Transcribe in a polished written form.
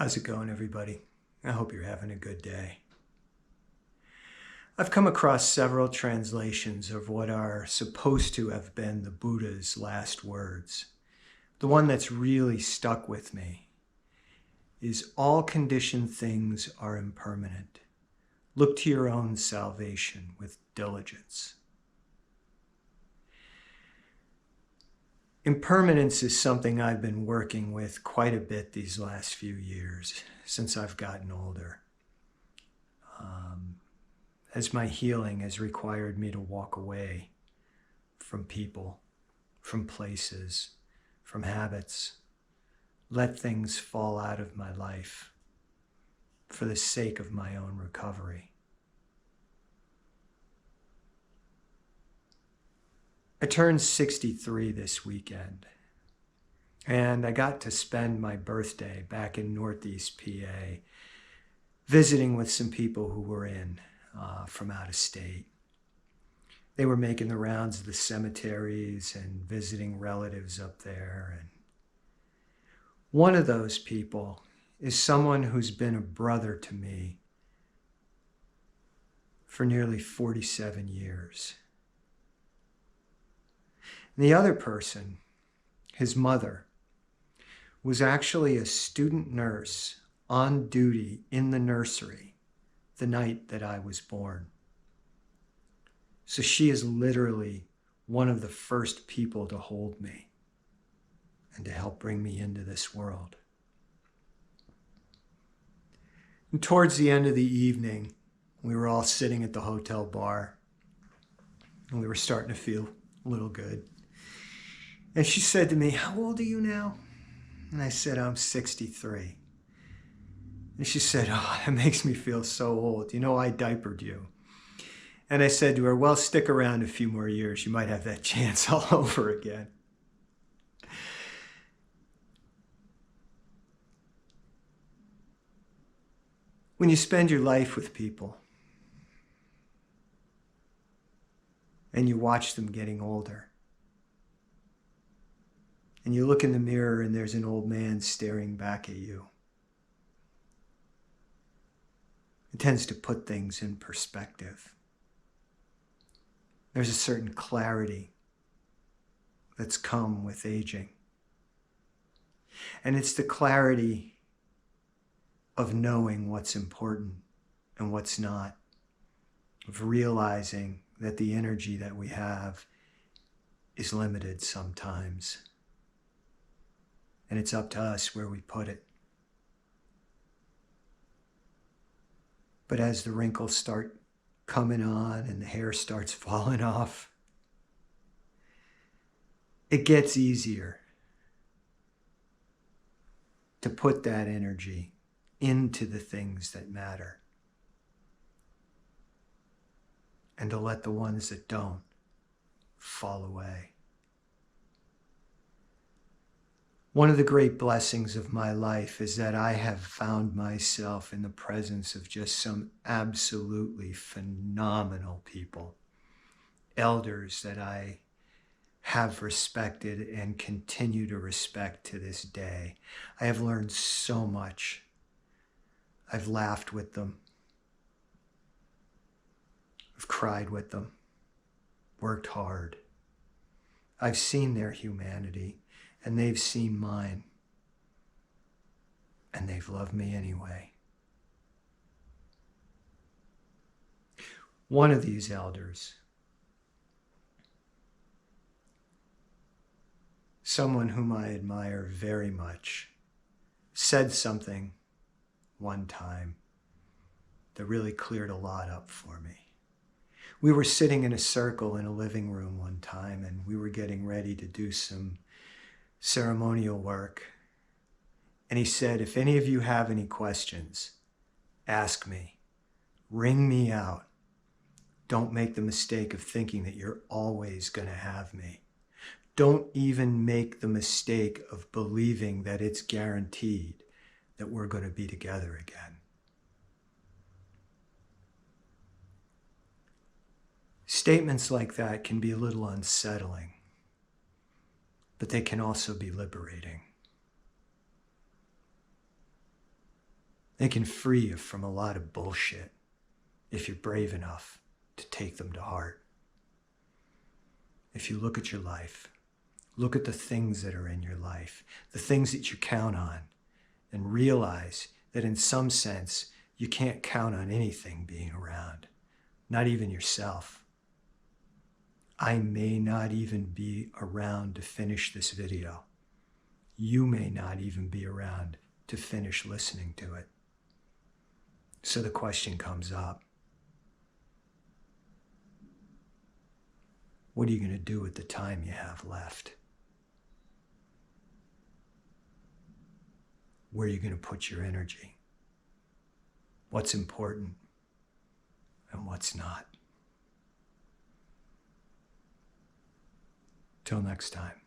How's it going, everybody? I hope you're having a good day. I've come across several translations of what are supposed to have been the Buddha's last words. The one that's really stuck with me is, all conditioned things are impermanent. Look to your own salvation with diligence. Impermanence is something I've been working with quite a bit these last few years, since I've gotten older. As my healing has required me to walk away from people, from places, from habits, let things fall out of my life for the sake of my own recovery. I turned 63 this weekend, and I got to spend my birthday back in Northeast PA visiting with some people who were in from out of state. They were making the rounds of the cemeteries and visiting relatives up there. And one of those people is someone who's been a brother to me for nearly 47 years. And the other person, his mother, was actually a student nurse on duty in the nursery the night that I was born. So she is literally one of the first people to hold me and to help bring me into this world. And towards the end of the evening, we were all sitting at the hotel bar, and we were starting to feel a little good. And she said to me, "How old are you now?" And I said, "I'm 63. And she said, "Oh, that makes me feel so old. You know, I diapered you." And I said to her, "Well, stick around a few more years. You might have that chance all over again." When you spend your life with people and you watch them getting older, and you look in the mirror and there's an old man staring back at you, it tends to put things in perspective. There's a certain clarity that's come with aging. And it's the clarity of knowing what's important and what's not, of realizing that the energy that we have is limited sometimes. And it's up to us where we put it. But as the wrinkles start coming on and the hair starts falling off, it gets easier to put that energy into the things that matter and to let the ones that don't fall away. One of the great blessings of my life is that I have found myself in the presence of just some absolutely phenomenal people, elders that I have respected and continue to respect to this day. I have learned so much. I've laughed with them. I've cried with them, worked hard. I've seen their humanity, and they've seen mine, and they've loved me anyway. One of these elders, someone whom I admire very much, said something one time that really cleared a lot up for me. We were sitting in a circle in a living room one time, and we were getting ready to do some ceremonial work. And he said, "If any of you have any questions, ask me. Ring me out. Don't make the mistake of thinking that you're always going to have me. Don't even make the mistake of believing that it's guaranteed that we're going to be together again." Statements like that can be a little unsettling, but they can also be liberating. They can free you from a lot of bullshit if you're brave enough to take them to heart. If you look at your life, look at the things that are in your life, the things that you count on, and realize that in some sense, you can't count on anything being around, not even yourself. I may not even be around to finish this video. You may not even be around to finish listening to it. So the question comes up, what are you going to do with the time you have left? Where are you going to put your energy? What's important and what's not? Till next time.